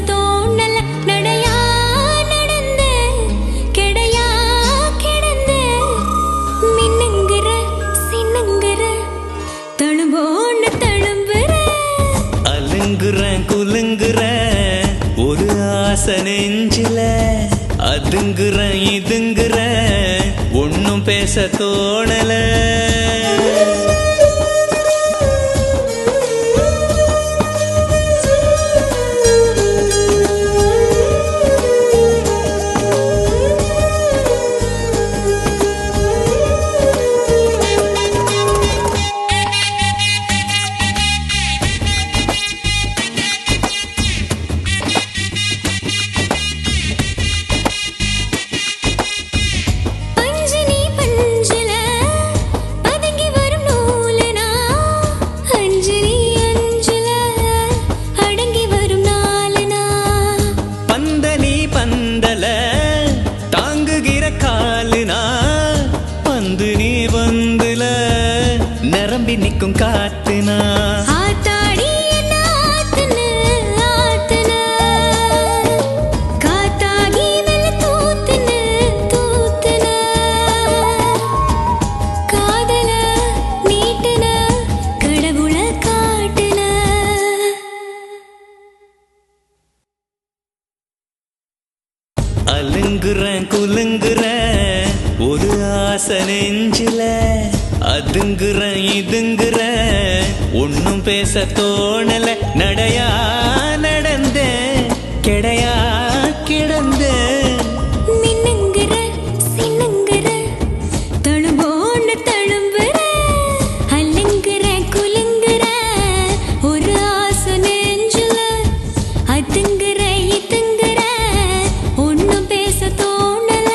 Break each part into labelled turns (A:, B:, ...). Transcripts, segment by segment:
A: தோணல நடையா நடந்த கெடையா கிடந்த மின்னுங்கிற சின்னங்கிற தழும்போன்னு தழும்புற
B: அலுங்குறேன் குலுங்குறேன் ஒரு ஆசை நெஞ்சில அதுங்குறேன் இதுங்குறேன் ஒன்னும் பேச தோணல நிரம்பி நிற்கும் காத்துனா
A: ஆத்தாடி ஆத்துன ஆத்துன காத்தாகி வெள்ள தூத்துன தூத்துன காதல நீட்டுன கடவுள காட்டுன
B: அலுங்குறேன் குலுங்குறேன் ஒரு ஆசை நெஞ்சில அதுங்குறேன் இதுங்குறேன் ஒன்னும் பேச தோணல நடையா நடந்த கெடையா கிடந்த
A: மின்னுங்கிற சின்னங்கிற தழும்போன்னு தழும்புற அல்லுங்கிற குலுங்குற ஒரு ஆசை நெஞ்சுல அதுங்கிற இதுங்கிற ஒன்னும் பேச தோணல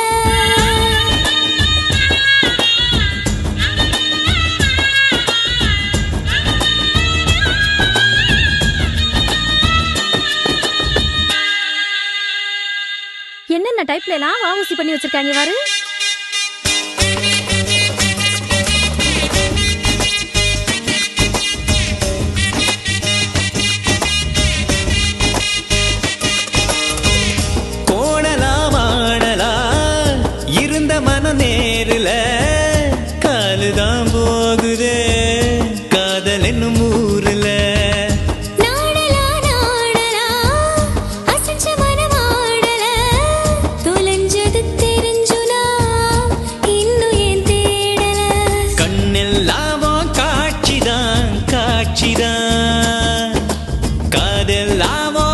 C: என்னென்ன டைப்ல எல்லாம் வாவூசி பண்ணி வச்சிருக்காங்க பாரு.
B: கோணலா மாடலா இருந்த மன நேருல காலுதான் போகுதே காதல் என்னும் ஊருல காதெல்லாமோ